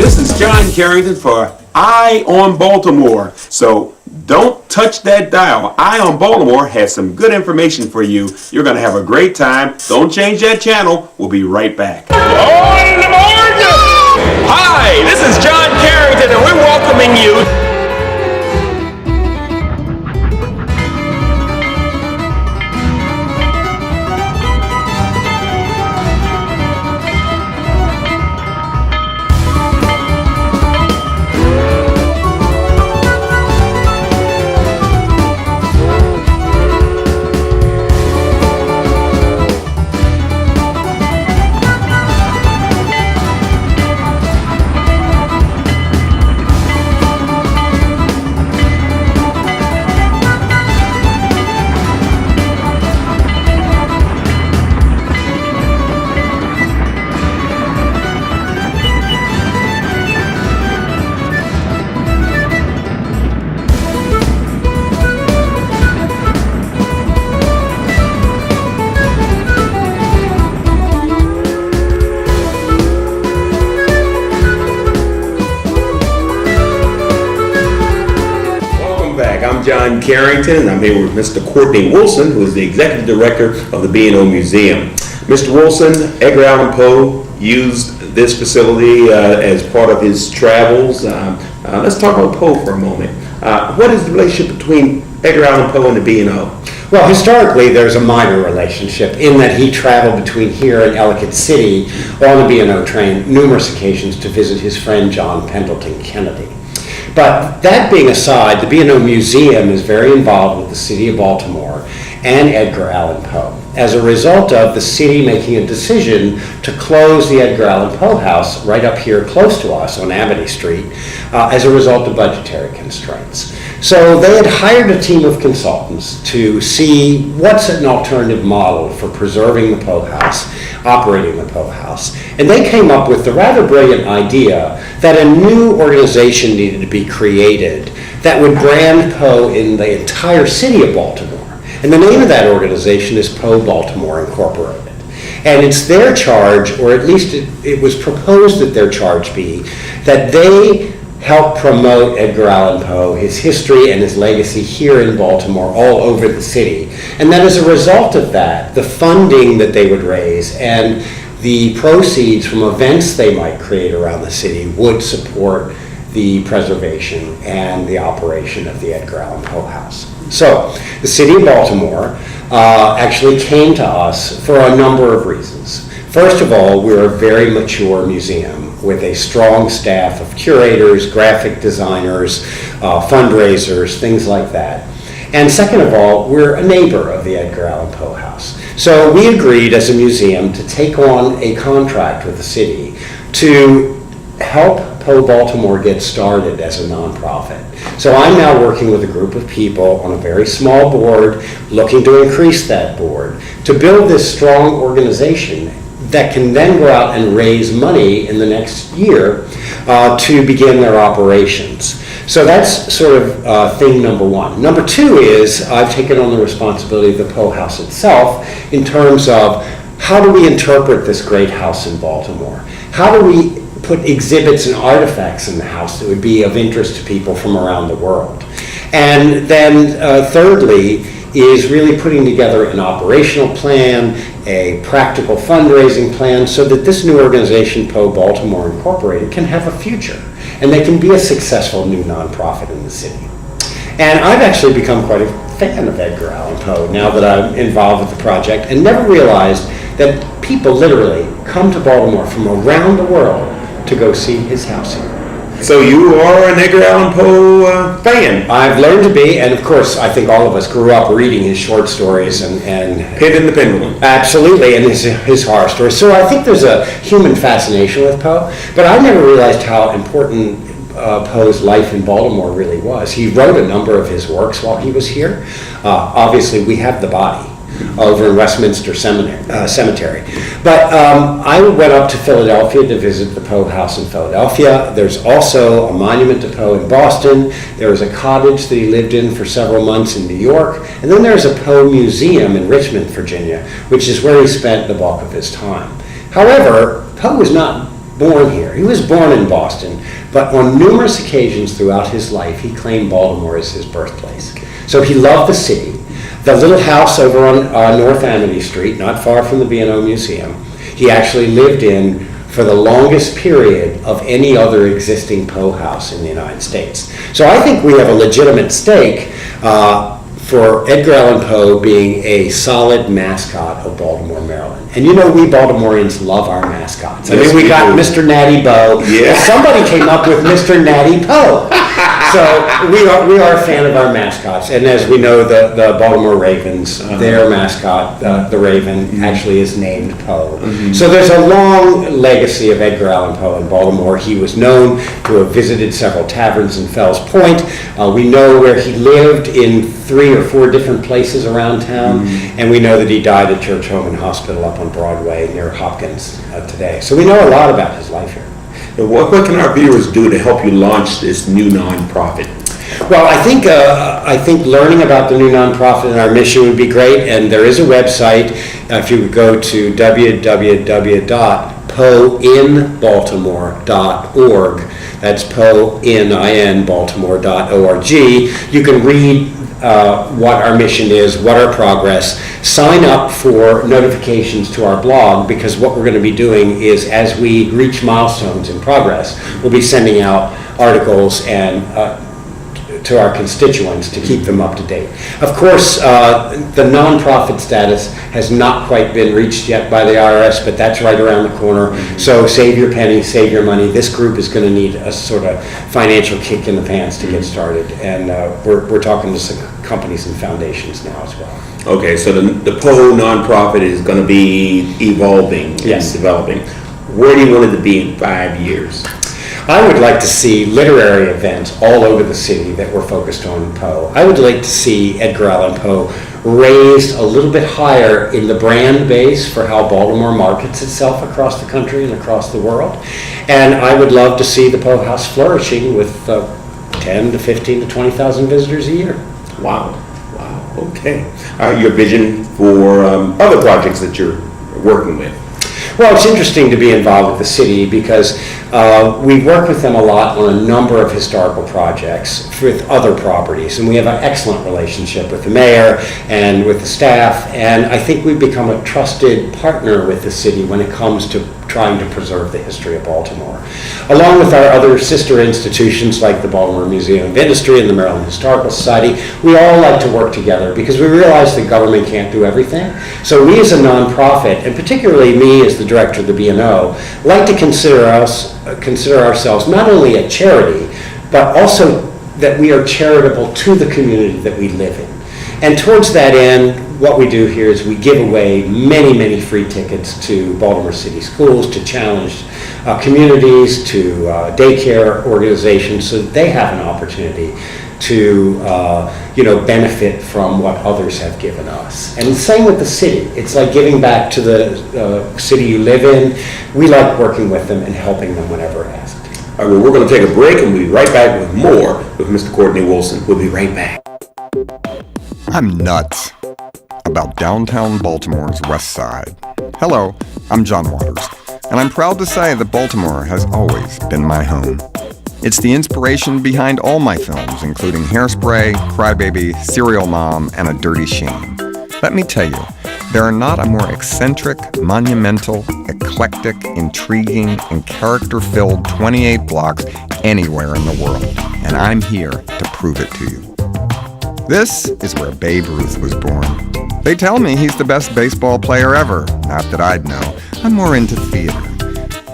This is John Carrington for Eye on Baltimore. So don't touch that dial. Eye on Baltimore has some good information for you. You're going to have a great time. Don't change that channel. We'll be right back. Hi, this is John Carrington, and we're welcoming you. I'm John Carrington, and I'm here with Mr. Courtney Wilson, who is the Executive Director of the B&O Museum. Mr. Wilson, Edgar Allan Poe used this facility as part of his travels. Let's talk about Poe for a moment. What is the relationship between Edgar Allan Poe and the B&O? Well, historically, there's a minor relationship in that he traveled between here and Ellicott City on the B&O train numerous occasions to visit his friend John Pendleton Kennedy. But that being aside, the B&O Museum is very involved with the city of Baltimore and Edgar Allan Poe as a result of the city making a decision to close the Edgar Allan Poe House right up here close to us on Amity Street as a result of budgetary constraints. So they had hired a team of consultants to see what's an alternative model for preserving the Poe House, operating the Poe House. And they came up with the rather brilliant idea that a new organization needed to be created that would brand Poe in the entire city of Baltimore. And the name of that organization is Poe Baltimore Incorporated. And it's their charge, or at least it was proposed that their charge be, that they help promote Edgar Allan Poe, his history and his legacy here in Baltimore, all over the city. And that as a result of that, the funding that they would raise and the proceeds from events they might create around the city would support the preservation and the operation of the Edgar Allan Poe House. So the city of Baltimore actually came to us for a number of reasons. First of all, we're a very mature museum with a strong staff of curators, graphic designers, fundraisers, things like that. And second of all, we're a neighbor of the Edgar Allan Poe House. So we agreed as a museum to take on a contract with the city to help Poe Baltimore get started as a nonprofit. So I'm now working with a group of people on a very small board, looking to increase that board, to build this strong organization that can then go out and raise money in the next year to begin their operations. So that's sort of thing number one. Number two is I've taken on the responsibility of the Poe House itself in terms of how do we interpret this great house in Baltimore? How do we put exhibits and artifacts in the house that would be of interest to people from around the world? And then thirdly is really putting together an operational plan, a practical fundraising plan so that this new organization, Poe Baltimore Incorporated, can have a future and they can be a successful new nonprofit in the city. And I've actually become quite a fan of Edgar Allan Poe now that I'm involved with the project and never realized that people literally come to Baltimore from around the world to go see his house here. So you are an Edgar Allan Poe fan? I've learned to be, and of course, I think all of us grew up reading his short stories and Pit and the Pendulum. Absolutely, and his horror stories. So I think there's a human fascination with Poe, but I never realized how important Poe's life in Baltimore really was. He wrote a number of his works while he was here. Obviously, we have the body over in Westminster Cemetery. But I went up to Philadelphia to visit the Poe House in Philadelphia. There's also a monument to Poe in Boston. There was a cottage that he lived in for several months in New York. And then there's a Poe Museum in Richmond, Virginia, which is where he spent the bulk of his time. However, Poe was not born here. He was born in Boston, but on numerous occasions throughout his life, he claimed Baltimore as his birthplace. So he loved the city. The little house over on North Amity Street, not far from the B&O Museum, he actually lived in for the longest period of any other existing Poe house in the United States. So I think we have a legitimate stake for Edgar Allan Poe being a solid mascot of Baltimore, Maryland. And you know we Baltimoreans love our mascots. I mean, we got Mr. Natty Bo. Yeah. Well, somebody came up with Mr. Natty Poe. So we are a fan of our mascots. And as we know, the Baltimore Ravens, their mascot, the Raven, actually is named Poe. So there's a long legacy of Edgar Allan Poe in Baltimore. He was known to have visited several taverns in Fells Point. We know where he lived in 3 or 4 different places around town. And we know that he died at Church Home and Hospital up on Broadway near Hopkins today. So we know a lot about his life here. What can our viewers do to help you launch this new nonprofit? Well, I think learning about the new nonprofit and our mission would be great. And there is a website. If you would go to www.poeinbaltimore.org, that's Poe, Baltimore.org. You can read what our mission is, what our progress. Sign up for notifications to our blog, because what we're going to be doing is, as we reach milestones in progress, we'll be sending out articles and to our constituents to keep them up to date. Of course, the nonprofit status has not quite been reached yet by the IRS, but that's right around the corner. So save your pennies, save your money. This group is going to need a sort of financial kick in the pants to get started, and we're talking to some companies and foundations now as well. Okay, so the Poe nonprofit is going to be evolving Yes. and developing. Where do you want it to be in 5 years? I would like to see literary events all over the city that were focused on Poe. I would like to see Edgar Allan Poe raised a little bit higher in the brand base for how Baltimore markets itself across the country and across the world. And I would love to see the Poe House flourishing with 10 to 15 to 20,000 visitors a year. Wow, okay. Your vision for other projects that you're working with? Well, it's interesting to be involved with the city because we work with them a lot on a number of historical projects with other properties, and we have an excellent relationship with the mayor and with the staff, and I think we've become a trusted partner with the city when it comes to trying to preserve the history of Baltimore. Along with our other sister institutions like the Baltimore Museum of Industry and the Maryland Historical Society, we all like to work together because we realize that government can't do everything. So we as a nonprofit, and particularly me as the director of the B&O, like to consider ourselves not only a charity, but also that we are charitable to the community that we live in. And towards that end, what we do here is we give away many, many free tickets to Baltimore City Schools, to challenged communities, to daycare organizations, so that they have an opportunity to benefit from what others have given us. And the same with the city. It's like giving back to the city you live in. We like working with them and helping them whenever asked. All right, well, we're going to take a break and we'll be right back with more with Mr. Courtney Wilson. We'll be right back. I'm nuts about downtown Baltimore's West Side. Hello, I'm John Waters, and I'm proud to say that Baltimore has always been my home. It's the inspiration behind all my films, including Hairspray, Crybaby, Serial Mom, and A Dirty Shame. Let me tell you, there are not a more eccentric, monumental, eclectic, intriguing, and character-filled 28 blocks anywhere in the world, and I'm here to prove it to you. This is where Babe Ruth was born. They tell me he's the best baseball player ever. Not that I'd know. I'm more into theater.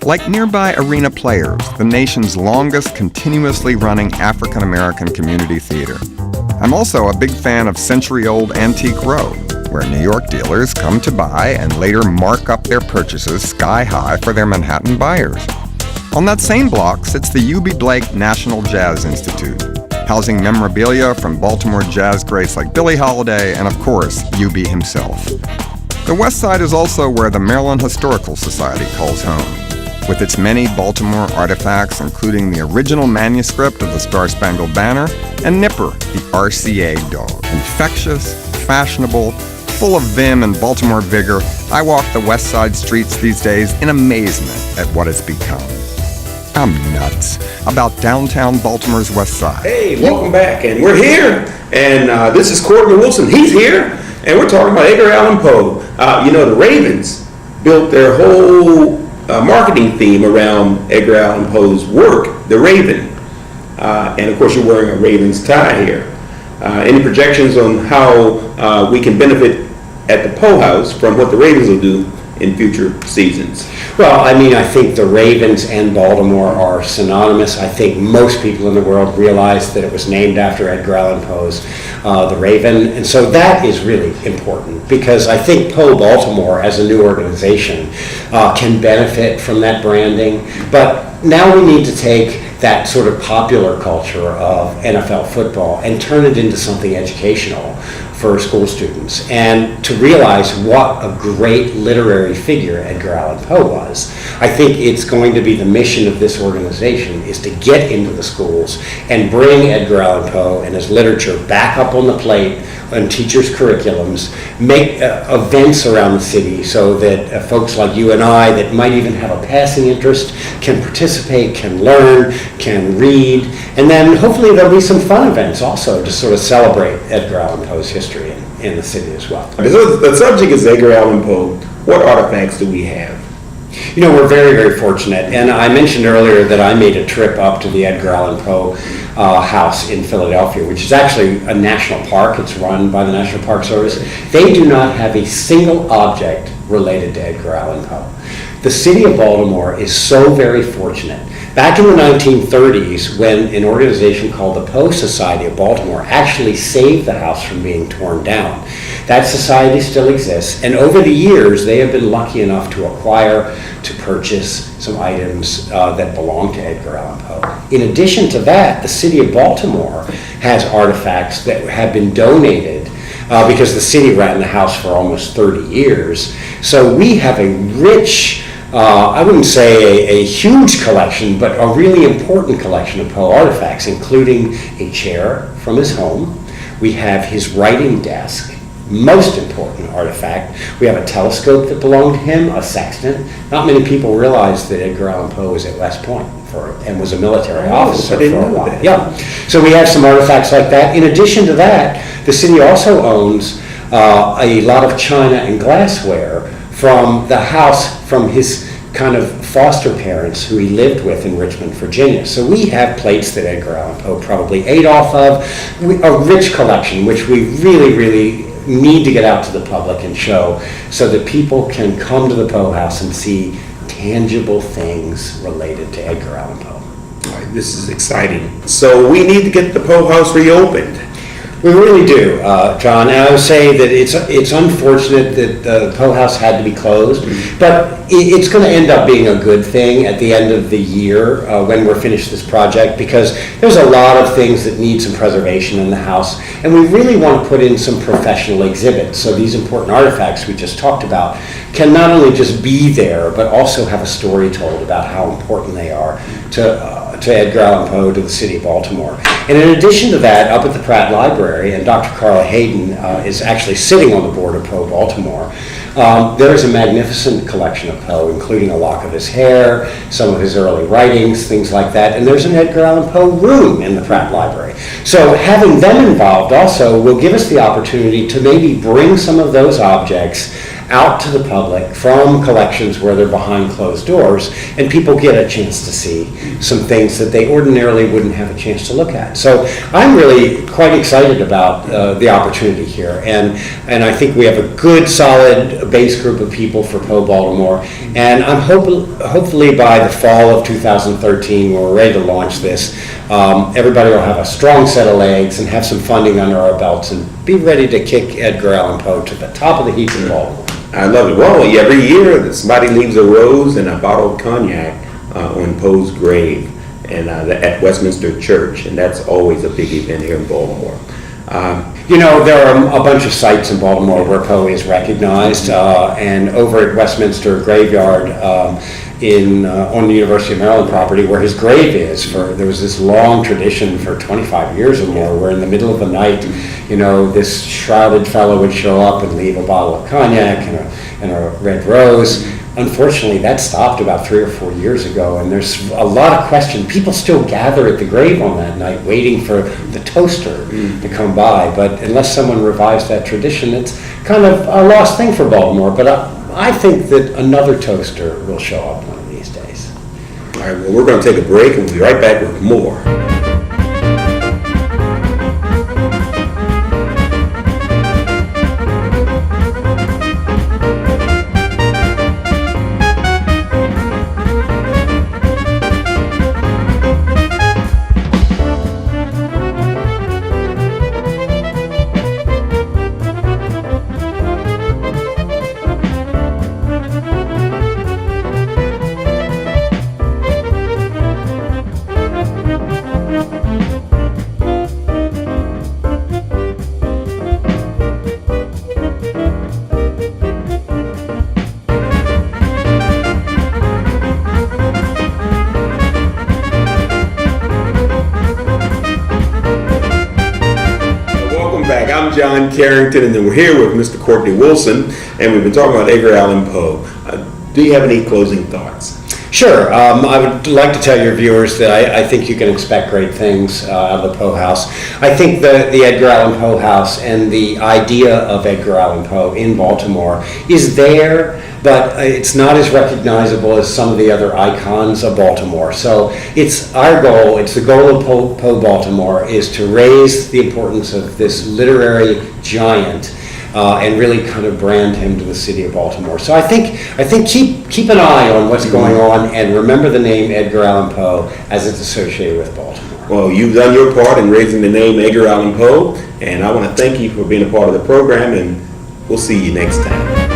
Like nearby Arena Players, the nation's longest continuously running African-American community theater. I'm also a big fan of Century-Old Antique Row, where New York dealers come to buy and later mark up their purchases sky high for their Manhattan buyers. On that same block sits the U.B. Blake National Jazz Institute, housing memorabilia from Baltimore jazz greats like Billie Holiday and, of course, UB himself. The West Side is also where the Maryland Historical Society calls home, with its many Baltimore artifacts, including the original manuscript of the Star-Spangled Banner and Nipper, the RCA dog. Infectious, fashionable, Full of vim and Baltimore vigor, I walk the West Side streets these days in amazement at what it's become. I'm nuts about downtown Baltimore's West Side. Hey, welcome back, and we're here, and this is Courtney Wilson. He's here, and we're talking about Edgar Allan Poe. The Ravens built their whole marketing theme around Edgar Allan Poe's work, The Raven. And of course, you're wearing a Ravens tie here. Any projections on how we can benefit at the Poe House from what the Ravens will do in future seasons? Well, I think the Ravens and Baltimore are synonymous. I think most people in the world realize that it was named after Edgar Allan Poe's The Raven. And so that is really important because I think Poe Baltimore as a new organization can benefit from that branding. But now we need to take that sort of popular culture of NFL football and turn it into something educational for school students, and to realize what a great literary figure Edgar Allan Poe was. I think it's going to be the mission of this organization is to get into the schools and bring Edgar Allan Poe and his literature back up on the plate on teachers' curriculums, make events around the city so that folks like you and I that might even have a passing interest can participate, can learn, can read, and then hopefully there'll be some fun events also to sort of celebrate Edgar Allan Poe's history in the city as well. So the subject is Edgar Allan Poe. What artifacts do we have? We're very, very fortunate, and I mentioned earlier that I made a trip up to the Edgar Allan Poe house in Philadelphia, which is actually a national park. It's run by the National Park Service. They do not have a single object related to Edgar Allan Poe. The city of Baltimore is so very fortunate. Back in the 1930s, when an organization called the Poe Society of Baltimore actually saved the house from being torn down, that society still exists, and over the years they have been lucky enough to acquire, to purchase some items that belong to Edgar Allan Poe. In addition to that, the city of Baltimore has artifacts that have been donated because the city ran the house for almost 30 years. So we have a rich, I wouldn't say a huge collection, but a really important collection of Poe artifacts, including a chair from his home. We have his writing desk, most important artifact. We have a telescope that belonged to him, a sextant. Not many people realize that Edgar Allan Poe was at West Point and was a military officer for a while. Yeah. So we have some artifacts like that. In addition to that, the city also owns a lot of china and glassware from the house from his kind of foster parents who he lived with in Richmond, Virginia. So we have plates that Edgar Allan Poe probably ate off of, a rich collection which we really, really need to get out to the public and show so that people can come to the Poe House and see tangible things related to Edgar Allan Poe. All right, this is exciting. So we need to get the Poe House reopened. We really do, John. And I would say that it's unfortunate that the Poe House had to be closed, but it's going to end up being a good thing at the end of the year when we're finished this project, because there's a lot of things that need some preservation in the house, and we really want to put in some professional exhibits. So these important artifacts we just talked about can not only just be there, but also have a story told about how important they are to Edgar Allan Poe, to the city of Baltimore. And in addition to that, up at the Pratt Library, and Dr. Carla Hayden is actually sitting on the board of Poe Baltimore, there's a magnificent collection of Poe, including a lock of his hair, some of his early writings, things like that, and there's an Edgar Allan Poe room in the Pratt Library. So having them involved also will give us the opportunity to maybe bring some of those objects out to the public from collections where they're behind closed doors, and people get a chance to see some things that they ordinarily wouldn't have a chance to look at. So I'm really quite excited about the opportunity here, and I think we have a good, solid base group of people for Poe Baltimore, and I'm hopefully by the fall of 2013, when we're ready to launch this, everybody will have a strong set of legs and have some funding under our belts and be ready to kick Edgar Allan Poe to the top of the heap in Baltimore. I love it. Well, every year somebody leaves a rose and a bottle of cognac on Poe's grave and at Westminster Church, and that's always a big event here in Baltimore. There are a bunch of sites in Baltimore where Poe is recognized, and over at Westminster Graveyard on the University of Maryland property where his grave is. There was this long tradition for 25 years or more where in the middle of the night, this shrouded fellow would show up and leave a bottle of cognac and a red rose. Unfortunately, that stopped about 3 or 4 years ago, and there's a lot of question. People still gather at the grave on that night waiting for the toaster to come by, but unless someone revives that tradition, it's kind of a lost thing for Baltimore. But I think that another toaster will show up one of these days. All right, well, we're going to take a break and we'll be right back with more. I'm John Carrington, and then we're here with Mr. Courtney Wilson, and we've been talking about Edgar Allan Poe. Do you have any closing thoughts? Sure. I would like to tell your viewers that I think you can expect great things out of the Poe House. I think the Edgar Allan Poe House and the idea of Edgar Allan Poe in Baltimore is there, but it's not as recognizable as some of the other icons of Baltimore. So it's our goal, it's the goal of Poe Baltimore, is to raise the importance of this literary giant and really kind of brand him to the city of Baltimore. So I think keep an eye on what's going on and remember the name Edgar Allan Poe as it's associated with Baltimore. Well, you've done your part in raising the name Edgar Allan Poe, and I want to thank you for being a part of the program, and we'll see you next time.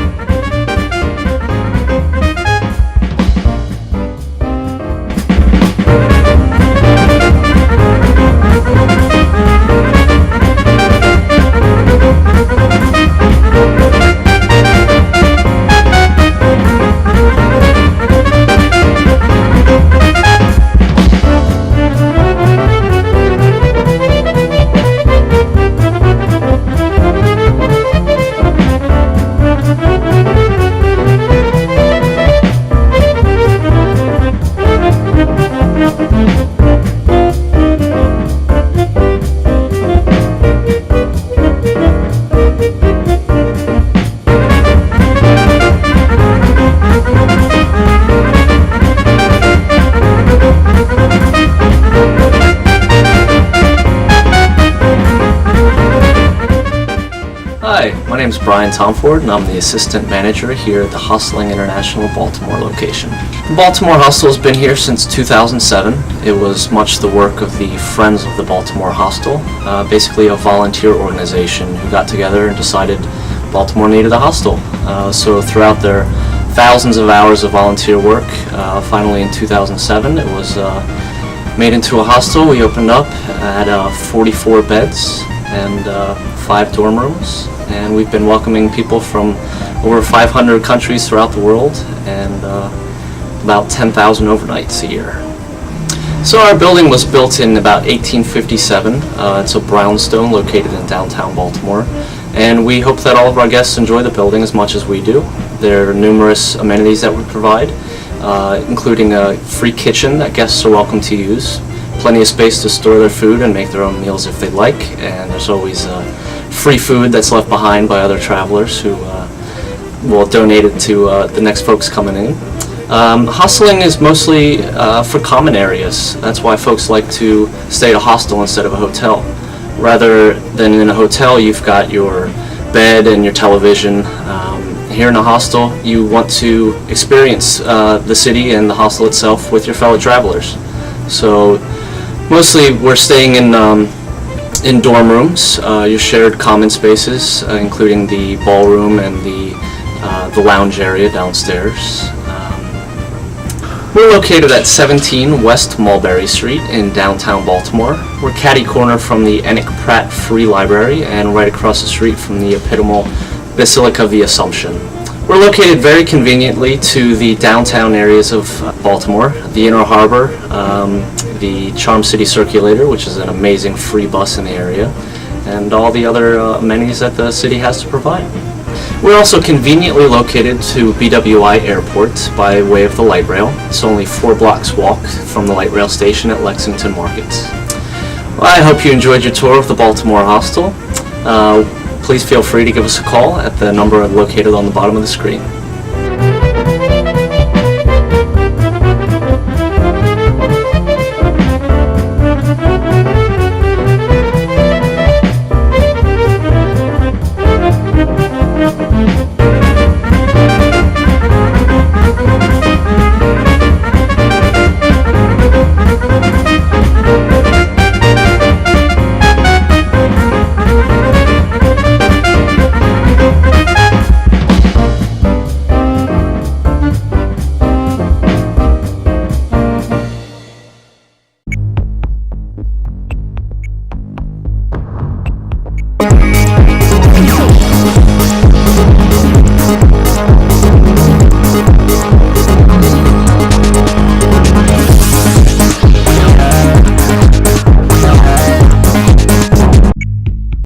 Hi, my name is Brian Tomford, and I'm the assistant manager here at the Hustling International Baltimore location. The Baltimore Hustle has been here since 2007. It was much the work of the Friends of the Baltimore Hostel, basically a volunteer organization who got together and decided Baltimore needed a hostel. So throughout their thousands of hours of volunteer work, finally in 2007 it was made into a hostel. We opened up at 44 beds and 5 dorm rooms, and we've been welcoming people from over 500 countries throughout the world and about 10,000 overnights a year. So our building was built in about 1857. It's a brownstone located in downtown Baltimore, and we hope that all of our guests enjoy the building as much as we do. There are numerous amenities that we provide, including a free kitchen that guests are welcome to use, plenty of space to store their food and make their own meals if they'd like, and there's always free food that's left behind by other travelers who will donate it to the next folks coming in. Hostling is mostly for common areas. That's why folks like to stay at a hostel instead of a hotel. Rather than in a hotel, you've got your bed and your television. Here in a hostel, you want to experience the city and the hostel itself with your fellow travelers. So mostly we're staying in dorm rooms, your shared common spaces, including the ballroom and the lounge area downstairs. We're located at 17 West Mulberry Street in downtown Baltimore. We're catty corner from the Enoch Pratt Free Library and right across the street from the Epitomal Basilica of the Assumption. We're located very conveniently to the downtown areas of Baltimore, the Inner Harbor, the Charm City Circulator, which is an amazing free bus in the area, and all the other amenities that the city has to provide. We're also conveniently located to BWI Airport by way of the light rail. It's only 4 blocks walk from the light rail station at Lexington Markets. Well, I hope you enjoyed your tour of the Baltimore Hostel. Please feel free to give us a call at the number located on the bottom of the screen.